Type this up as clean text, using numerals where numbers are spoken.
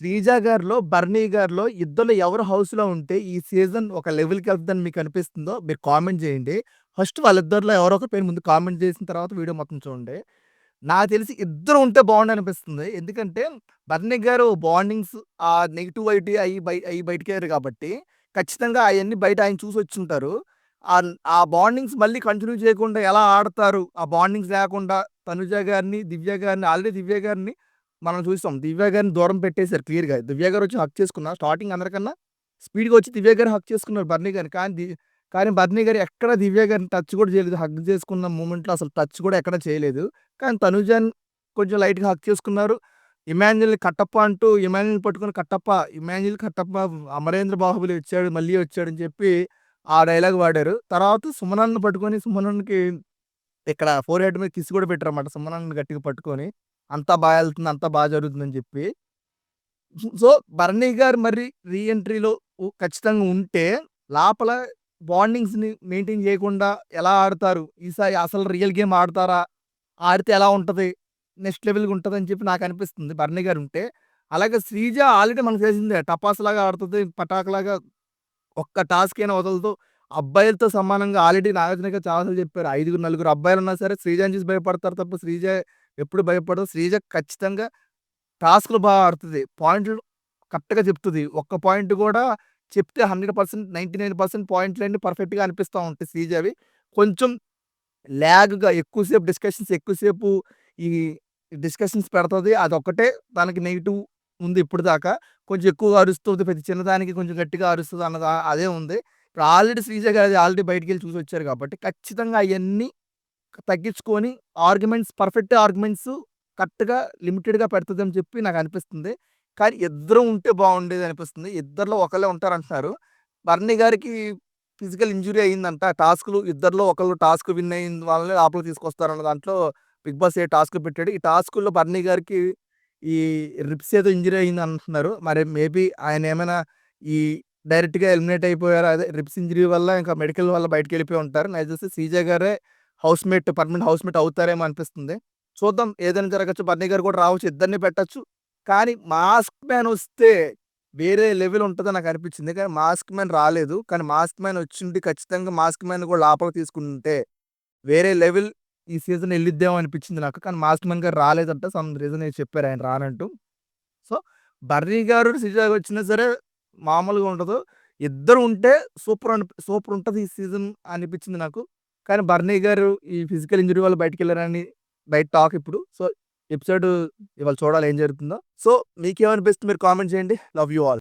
'శ్రీజ' గారిలో, 'బర్నీ' గారిలో ఇద్దరిలో ఎవరు హౌస్‌లో ఉంటే ఈ సీజన్ ఒక లెవెల్‌కెళ్తదని మీకనిపిస్తుందో మీరు కామెంట్ జేయండి. ఫస్ట్ వాళ్ళిద్దరిలో ఎవరో ఒకరి పేరు ముందు కామెంట్ జేసిన తర్వాత వీడియో మొత్తం చూడండి. నాకు తెలిసి ఇద్దరు ఉంటే బావుండనిపిస్తుంది. ఎందుకంటే 'బర్నీ' గారు బాండింగ్స్ నెగటివిటీ అయి బయటికెయ్యరు కాబట్టి ఖచ్చితంగా అయన్నీ బయట ఆయన చూసొచ్చుంటారు. ఆ బాండింగ్స్ మళ్ళీ కంటిన్యూ చేయకుండా ఎలా ఆడతారు? ఆ బాండింగ్స్ లేకుండా తనుజ గారిని, దివ్య గారిని ఆల్రెడీ దివ్య గారిని మనం చూసాం. దివ్య గారిని దూరం పెట్టేసారు క్లియర్‌గా. దివ్య గారొచ్చి హగ్ చేసుకున్నారు. స్టార్టింగ్ అందరికన్నా స్పీడ్‌గా వచ్చి దివ్య గారు హగ్ చేసుకున్నారు బర్నీ గారిని. కానీ బర్నీ గారు ఎక్కడ దివ్య గారిని టచ్ కూడా చేయలేదు. హగ్ చేసుకున్న మూమెంట్‌లో అసలు టచ్ కూడా ఎక్కడ చేయలేదు. కానీ తనుజని కొంచెం లైట్‌గా హగ్ చేసుకున్నారు. ఇమాన్యుయల్‌ని కట్టప్ప అంటూ ఇమాన్యుయల్‌ని పట్టుకొని కట్టప్ప 'అమరేంద్ర బాహుబలి' వచ్చాడు, మళ్ళీ వచ్చాడని చెప్పి ఆ డైలాగ్ వాడారు. తర్వాత సుమనన్ను పట్టుకొని సుమనన్‌కి ఇక్కడ ఫోర్ హెడ్ మీద కిస్ కూడా పెట్టారన్నమాట. సుమనన్ను గట్టిగా పట్టుకొని. అంతా బా ఎళ్తుంది. అంతా బా జరుగుతుందని చెప్పి. సో, భరణి గారు మరి రీ ఎంట్రీలో ఖచ్చితంగా ఉంటే లోపల బాండింగ్స్‌ని మెయింటైన్ చేయకుండా ఎలా ఆడతారు? ఈసారి అసలు రియల్ గేమ్ ఆడతారా? ఆడితే ఎలా ఉంటది? నెక్స్ట్ లెవెల్‌గా ఉంటదని చెప్పి నాకనిపిస్తుంది భరణి గారుంటే. అలాగే శ్రీజ ఆల్రెడీ మనకు తెలిసిందే టపాసులాగా ఆడుతది. పటాకులాగా ఒక్క టాస్క్ అయినా వదలదు. అబ్బాయిలతో సమానంగా ఆల్రెడీ నాగార్జున గారు చాలా సార్లు చెప్పారు. ఐదుగురు, నలుగురు అబ్బాయిలున్నా సరే శ్రీజని చూసి భయపడతారు తప్ప శ్రీజ ఎప్పుడు భయపడదు. శ్రీజ ఖచ్చితంగా టాస్క్‌లు బా ఆడుతది. పాయింట్లు కరెక్ట్‌గా చెప్తది. ఒక్క పాయింట్ గూడా చెప్తే 100% 99% పాయింట్లన్నీ పర్ఫెక్ట్‌గా అనిపిస్తా ఉంటాయి శ్రీజవి. కొంచెం లాగ్‌గా ఎక్కువసేపు ఈ డిస్కషన్స్ పెడతది. అదొక్కటే దానికి నెగెటివ్ ఉంది ఇప్పటిదాకా. కొంచెం ఎక్కువగా అరుస్తది. ప్రతి చిన్నదానికి కొంచెం గట్టిగా అరుస్తది అదే ఉంది. ఇప్పుడు ఆల్రెడీ శ్రీజ గారు ఆల్రెడీ బయటికెళ్ళి చూసొచ్చారు కాబట్టి ఖచ్చితంగా అయన్నీ తగ్గించుకొని పర్ఫెక్ట్ ఆర్గ్యుమెంట్స్ కరెక్ట్‌గా లిమిటెడ్‌గా పెడతదని చెప్పి నాకనిపిస్తుంది. కానీ ఇద్దరు ఉంటే బావుండేదనిపిస్తుంది. ఇద్దరిలో ఒకళ్ళే ఉంటారంటున్నారు. బర్నీ గారికి ఫిజికల్ ఇంజ్యూరీ అయిందంట. ఇద్దరిలో ఒకళ్ళు టాస్క్ విన్ అయిన వాళ్ళని లోపలికి తీసుకొస్తారన్న దాంట్లో 'బిగ్ బాస్' ఏ టాస్క్ పెట్టాడు. ఈ టాస్క్‌లో బర్నీ గారికి ఈ రిబ్స్ ఏదో ఇంజ్యూరీ అయిందంటున్నారు. మరి మేబీ ఆయనేమైనా ఈ డైరెక్ట్‌గా ఎలిమినేట్ అయిపోయారా? అదే రిబ్స్ ఇంజ్యూరీ వల్ల ఇంకా మెడికల్ వల్ల బయటికెళ్ళిపోయి ఉంటారు. నాకు తెలిసి 'శ్రీజ' గారే పర్మనెంట్ హౌస్‌మేట్ అవుతారేమో అనిపిస్తుంది. చూద్దాం ఏదైనా జరగొచ్చు. బన్నీ గారు కూడా రావచ్చు. ఇద్దరిని పెట్టొచ్చు. కానీ మాస్క్ మ్యాన్ వస్తే వేరే లెవెల్ ఉంటదని నాకనిపించింది. కానీ మాస్క్ మ్యాన్ రాలేదు. కానీ మాస్క్ మ్యాన్ వచ్చుండి ఖచ్చితంగా మాస్క్ మ్యాన్ కూడా లోపలికి తీసుకుంటే వేరే లెవెల్ ఈ సీజన్ ఎళ్ళిద్దేమో అనిపించింది నాకు. కానీ మాస్క్ మ్యాన్ గారు రాలేదంట. సమ్ రీజన్ ఏదో చెప్పారు ఆయన రానంటూ. సో, బర్రీ గారు, శ్రీజ వచ్చినా సరే మామూలుగా ఉండదు. ఇద్దరు ఉంటే సూపర్ ఉంటది ఈ సీజన్ అనిపించింది నాకు. కానీ బర్నీ గారు ఈ ఫిజికల్ ఇంజ్యూరీ వల్ల బయటికెళ్లారని బయట టాక్ ఇప్పుడు. సో, ఎపిసోడ్ ఇవాళ చూడాలి ఏం జరుగుతుందో. సో, మీకేమనిపిస్తుంది మీరు కామెంట్ చేయండి. Love you all.